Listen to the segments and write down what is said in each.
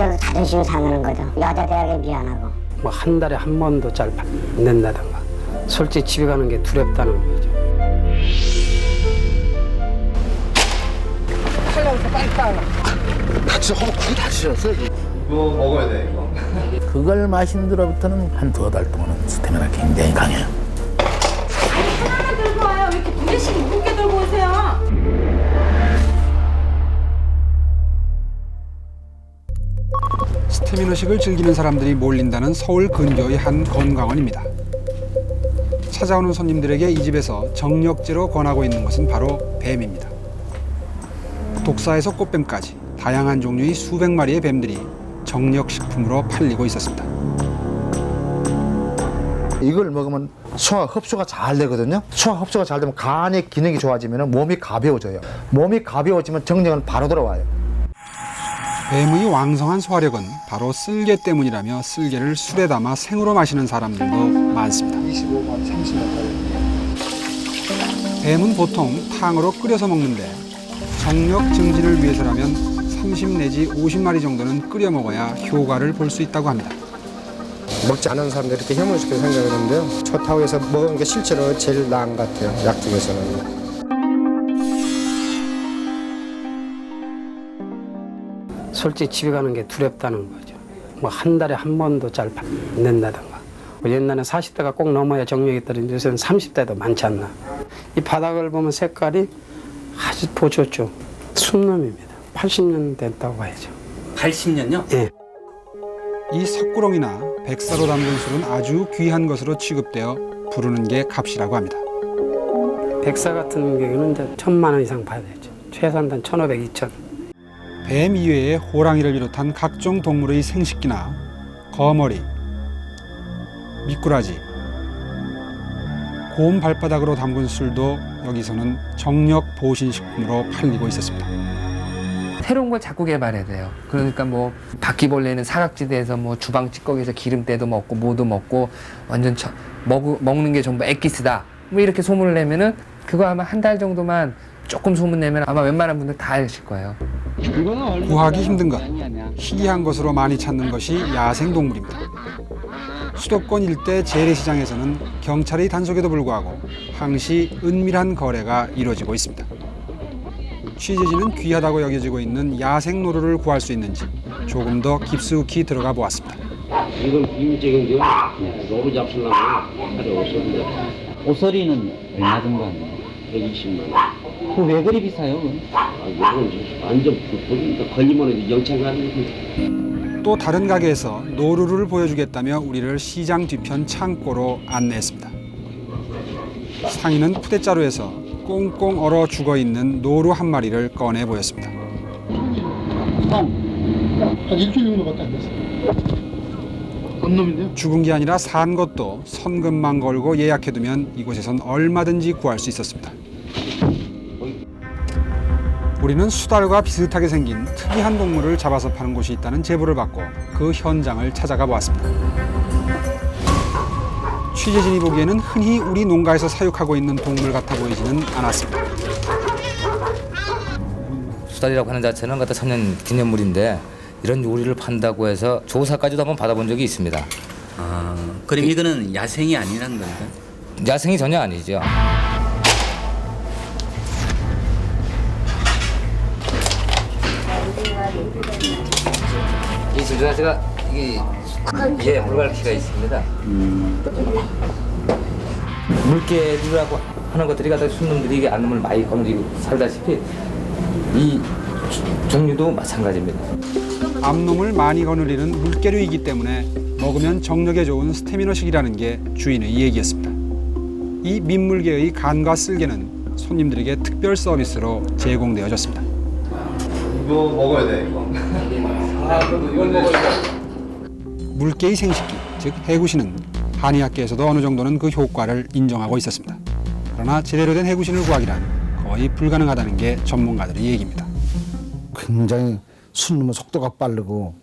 혼자 자존심 상하는 거죠. 여자 대학에 미안하고. 뭐 한 달에 한 번도 잘 안 낸다든가. 솔직히 집에 가는 게 두렵다는 거죠. 거의 다 드셨어요. 이거 먹어야 돼, 이거. 그걸 마신 뒤로부터는 한 2달 동안은 스태미나 굉장히 강해요. 하나만 들고 와요. 왜 이렇게 두 개씩 무겁게 들고 오세요? 스테미너식을 즐기는 사람들이 몰린다는 서울 근교의 한 건강원입니다. 찾아오는 손님들에게 이 집에서 정력제로 권하고 있는 것은 바로 뱀입니다. 독사에서 꽃뱀까지 다양한 종류의 수백 마리의 뱀들이 정력식품으로 팔리고 있었습니다. 이걸 먹으면 소화 흡수가 잘 되거든요. 소화 흡수가 잘 되면 간의 기능이 좋아지면 몸이 가벼워져요. 몸이 가벼워지면 정력은 바로 돌아와요. 뱀의 왕성한 소화력은 바로 쓸개 때문이라며 쓸개를 술에 담아 생으로 마시는 사람들도 많습니다. 25만, 30만. 뱀은 보통 탕으로 끓여서 먹는데 정력 증진을 위해서라면 30 내지 50마리 정도는 끓여 먹어야 효과를 볼 수 있다고 합니다. 먹지 않은 사람들이 이렇게 혐오스럽게 생각을 하는데요. 좋다고 해서 먹은 게 실제로 제일 나은 것 같아요. 약 중에서는. 솔직히 집에 가는 게 두렵다는 거죠. 뭐 한 달에 한 번도 잘 안 낸다든가. 뭐 옛날에 40대가 꼭 넘어야 정력이 떨어지는데 요새는 30대도 많지 않나. 이 바닥을 보면 색깔이 아주 보좋죠. 순놈입니다. 80년 됐다고 봐야죠. 80년요? 예. 이 석구렁이나 백사로 담근 술은 아주 귀한 것으로 취급되어 부르는 게 값이라고 합니다. 백사 같은 경우는 이제 1,000만 원 이상 봐야 되죠. 최소한 1,500, 2,000. 뱀 이외에 호랑이를 비롯한 각종 동물의 생식기나 거머리, 미꾸라지, 곰 발바닥으로 담근 술도 여기서는 정력 보신식품으로 팔리고 있었습니다. 새로운 걸 자꾸 개발해야 돼요. 그러니까 뭐 바퀴벌레는 사각지대에서 뭐 주방 찌꺼기에서 기름때도 먹고 뭐도 먹고 완전 먹는 게 전부 엑기스다. 뭐 이렇게 소문을 내면은 그거 아마 한 달 정도만 조금 소문 내면 아마 웬만한 분들 다 아실 거예요. 구하기 힘든 것, 희귀한 것으로 많이 찾는 것이 야생동물입니다. 수도권 일대 재래시장에서는 경찰의 단속에도 불구하고 항시 은밀한 거래가 이루어지고 있습니다. 취재진은 귀하다고 여겨지고 있는 야생노루를 구할 수 있는지 조금 더 깊숙이 들어가 보았습니다. 이건 비밀적인 게 노루 잡수려고 하루 오셨는데 오소리는 얼마 정도 합니까? 120만 원. 왜 그리 비싸요? 이건 완전 불법이니까 걸리면 영창 가는 거지. 또 다른 가게에서 노루를 보여주겠다며 우리를 시장 뒤편 창고로 안내했습니다. 상인은 푸대자루에서 꽁꽁 얼어 죽어있는 노루 한 마리를 꺼내 보였습니다. 한 일주일 정도밖에 안 됐어요. 놈인데요? 죽은 게 아니라 산 것도 선금만 걸고 예약해두면 이곳에선 얼마든지 구할 수 있었습니다. 우리는 수달과 비슷하게 생긴 특이한 동물을 잡아서 파는 곳이 있다는 제보를 받고 그 현장을 찾아가 보았습니다. 취재진이 보기에는 흔히 우리 농가에서 사육하고 있는 동물 같아 보이지는 않았습니다. 수달이라고 하는 자체는 갖다 천년 기념물인데 이런 요리를 판다고 해서 조사까지도 한번 받아본 적이 있습니다. 아, 그럼 이거는 야생이 아니라는 건가? 야생이 전혀 아니죠. 이 질주자체가 이게 물갈퀴가 있습니다. 물개류라고 하는 것들이 갖다 순놈들이 이게 안놈을 많이 거느리고 살다시피 이 종류도 마찬가지입니다. 암놈을 많이 거느리는 물개류이기 때문에 먹으면 정력에 좋은 스테미너식이라는 게 주인의 얘기였습니다. 이 민물개의 간과 쓸개는 손님들에게 특별 서비스로 제공되어졌습니다. 이거 먹어야 돼, 이거. 물개의 생식기, 즉 해구신은 한의학계에서도 어느 정도는 그 효과를 인정하고 있었습니다. 그러나 제대로 된 해구신을 구하기란 거의 불가능하다는 게 전문가들의 얘기입니다. 굉장히 순놈은 속도가 빠르고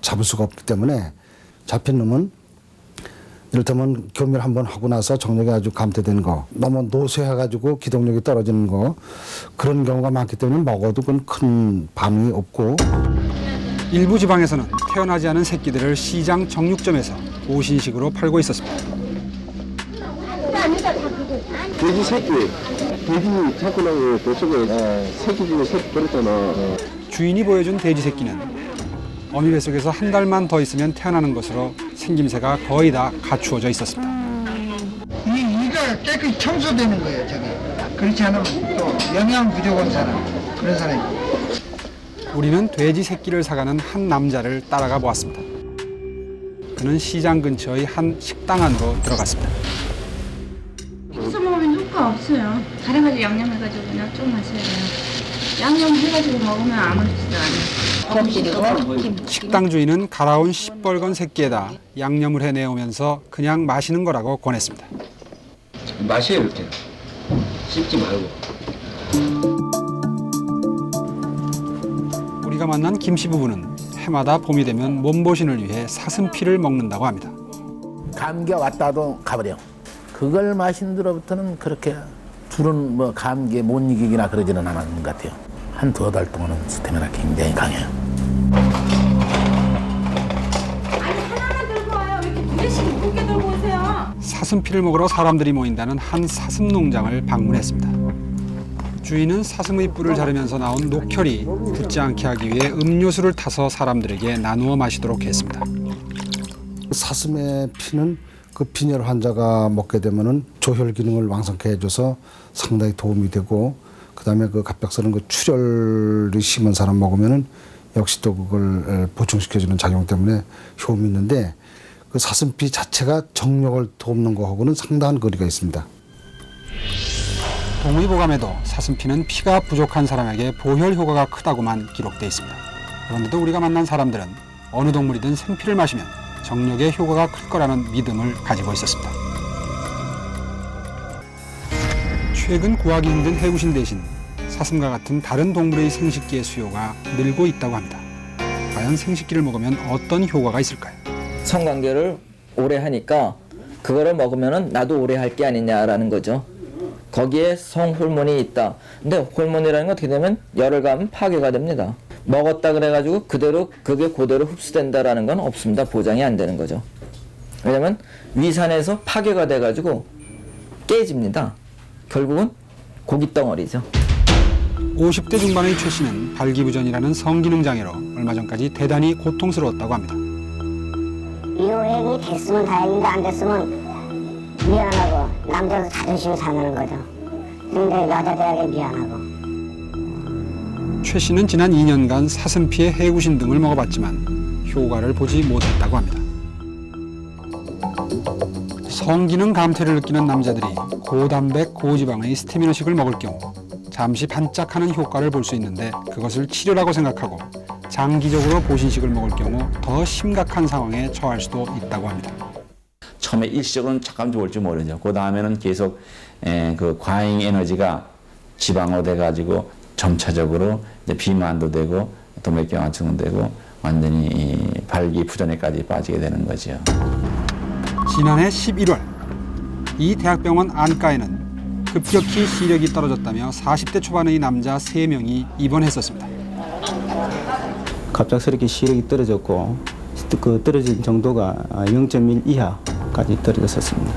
잡을 수가 없기 때문에 잡힌 놈은 이를테면 교미를 한번 하고 나서 정력이 아주 감퇴되는 거, 너무 노쇠해가지고 기동력이 떨어지는 거, 그런 경우가 많기 때문에 먹어도 그건 큰 반응이 없고. 일부 지방에서는 태어나지 않은 새끼들을 시장 정육점에서 보신식으로 팔고 있었습니다. 돼지 새끼, 돼지 자꾸 나오고 그 속에 새끼 중에 새끼 들었잖아. 주인이 보여준 돼지 새끼는 어미 뱃속에서 한 달만 더 있으면 태어나는 것으로 생김새가 거의 다 갖추어져 있었습니다. 이가 깨끗이 청소되는 거예요, 저게. 그렇지 않으면 또 영양 부족한 사람, 그런 사람이. 우리는 돼지 새끼를 사가는 한 남자를 따라가 보았습니다. 그는 시장 근처의 한 식당 안으로 들어갔습니다. 육수 먹으면 효과 없어요. 다려가지고 양념해가지고 그냥 쭉 마셔야 돼요. 양념해가지고 먹으면 아무렇지도 않아요. 식당 주인은 갈아온 시뻘건 새끼에다 양념을 해 내오면서 그냥 마시는 거라고 권했습니다. 마셔요, 이렇게. 씹지 말고. 우리가 만난 김씨 부부는 해마다 봄이 되면 몸보신을 위해 사슴피를 먹는다고 합니다. 감기가 왔다도 가버려. 그걸 마신 뒤로부터는 그렇게 둘은 뭐 감기에 못 이기기나 그러지는 않았는 것 같아요. 한 두어 달 동안은 스태미나 굉장히 강해요. 아니 하나만 들고 와요. 왜 이렇게 두 개씩 무겁게 들고 오세요? 사슴피를 먹으러 사람들이 모인다는 한 사슴 농장을 방문했습니다. 주인은 사슴의 뿔을 자르면서 나온 녹혈이 붓지 않게 하기 위해 음료수를 타서 사람들에게 나누어 마시도록 했습니다. 사슴의 피는 그 빈혈 환자가 먹게 되면은 조혈 기능을 왕성케 해줘서 상당히 도움이 되고, 그다음에 그 갑작스러운 그 출혈이 심한 사람 먹으면은 역시 또 그걸 보충시켜주는 작용 때문에 효험이 있는데, 그 사슴피 자체가 정력을 돕는 거하고는 상당한 거리가 있습니다. 동의보감에도 사슴피는 피가 부족한 사람에게 보혈 효과가 크다고만 기록돼 있습니다. 그런데도 우리가 만난 사람들은 어느 동물이든 생피를 마시면 정력에 효과가 클 거라는 믿음을 가지고 있었습니다. 최근 구하기 힘든 해구신 대신 사슴과 같은 다른 동물의 생식기의 수요가 늘고 있다고 합니다. 과연 생식기를 먹으면 어떤 효과가 있을까요? 성관계를 오래 하니까 그거를 먹으면 나도 오래 할 게 아니냐라는 거죠. 거기에 성호르몬이 있다. 근데 호르몬이라는 건 어떻게 되면 열을 가면 파괴가 됩니다. 먹었다 그래가지고 그게 그대로 흡수된다라는 건 없습니다. 보장이 안 되는 거죠. 왜냐면 위산에서 파괴가 돼가지고 깨집니다. 결국은 고기 덩어리죠. 50대 중반의 최 씨는 발기부전이라는 성기능 장애로 얼마 전까지 대단히 고통스러웠다고 합니다. 유행이 됐으면 다행인데 안 됐으면 미안하고 남자도 자존심이 상하는 거죠. 근데 여자들에게 미안하고. 최 씨는 지난 2년간 사슴피에 해구신 등을 먹어봤지만 효과를 보지 못했다고 합니다. 성기능 감퇴를 느끼는 남자들이 고단백, 고지방의 스테미너식을 먹을 경우 잠시 반짝하는 효과를 볼 수 있는데, 그것을 치료라고 생각하고 장기적으로 보신식을 먹을 경우 더 심각한 상황에 처할 수도 있다고 합니다. 처음에 일시적으로는 잠깐 좋을지 모르죠. 그 다음에는 계속 그 과잉 에너지가 지방으로 돼가지고 점차적으로 이제 비만도 되고 또 맥경화증도 되고 완전히 발기부전에까지 빠지게 되는 거죠. 지난해 11월 이 대학병원 안과에는 급격히 시력이 떨어졌다며 40대 초반의 남자 3명이 입원했었습니다. 갑작스럽게 시력이 떨어졌고 그 떨어진 정도가 0.1 이하까지 떨어졌었습니다.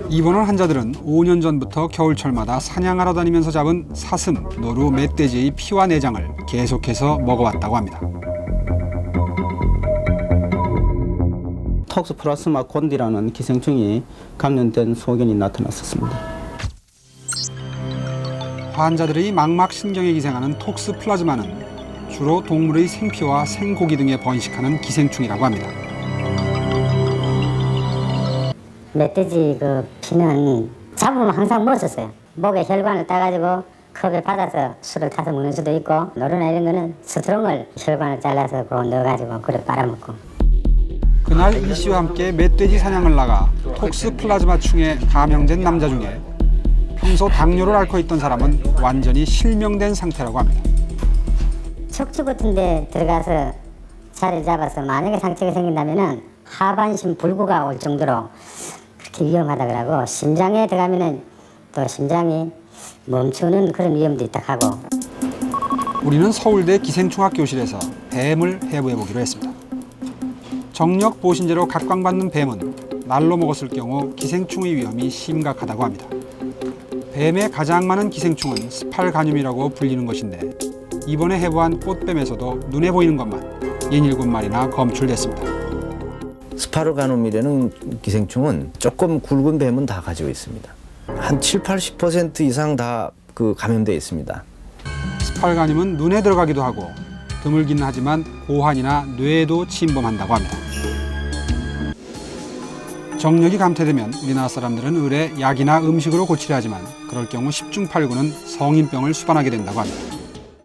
입원한 환자들은 5년 전부터 겨울철마다 사냥하러 다니면서 잡은 사슴, 노루, 멧돼지의 피와 내장을 계속해서 먹어왔다고 합니다. 톡스플라즈마 곤디라는 기생충이 감염된 소견이 나타났었습니다. 환자들의 망막신경에 기생하는 톡스플라즈마는 주로 동물의 생피와 생고기 등에 번식하는 기생충이라고 합니다. 멧돼지 그 피는 잡으면 항상 먹었어요. 목에 혈관을 따가지고 컵에 받아서 술을 타서 먹는 수도 있고, 노루나 이런 거는 스트롱을 혈관을 잘라서 그거 넣어가지고 그래 빨아먹고. 그날 이 씨와 함께 멧돼지 사냥을 나가 톡스플라즈마충에 감염된 남자 중에 평소 당뇨를 앓고 있던 사람은 완전히 실명된 상태라고 합니다. 척추 같은 데 들어가서 자리를 잡아서 만약에 상처가 생긴다면은 하반신 불구가 올 정도로 그렇게 위험하다 그러고, 심장에 들어가면은 또 심장이 멈추는 그런 위험도 있다 하고. 우리는 서울대 기생충학 교실에서 뱀을 해부해보기로 했습니다. 정력 보신제로 각광받는 뱀은 날로 먹었을 경우 기생충의 위험이 심각하다고 합니다. 뱀의 가장 많은 기생충은 스팔가늄이라고 불리는 것인데 이번에 해부한 꽃뱀에서도 눈에 보이는 것만 67마리나 검출됐습니다. 스파르가눔이라는 기생충은 조금 굵은 뱀은 다 가지고 있습니다. 한 70-80% 이상 다 감염되어 있습니다. 스팔가늄은 눈에 들어가기도 하고 드물기는 하지만 고환이나 뇌에도 침범한다고 합니다. 정력이 감퇴되면 우리나라 사람들은 의뢰 약이나 음식으로 고치려 하지만 그럴 경우 10중 8구는 성인병을 수반하게 된다고 합니다.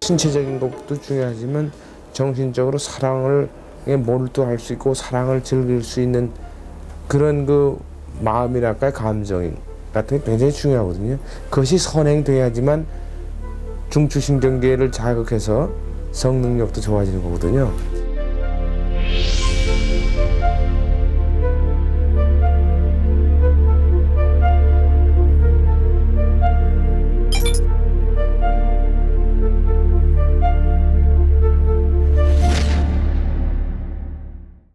신체적인 것도 중요하지만 정신적으로 사랑을 몰두할 수 있고 사랑을 즐길 수 있는 그런 마음이랄까요, 감정 같은 게 굉장히 중요하거든요. 그것이 선행돼야지만 중추신경계를 자극해서 성능력도 좋아지는 거거든요.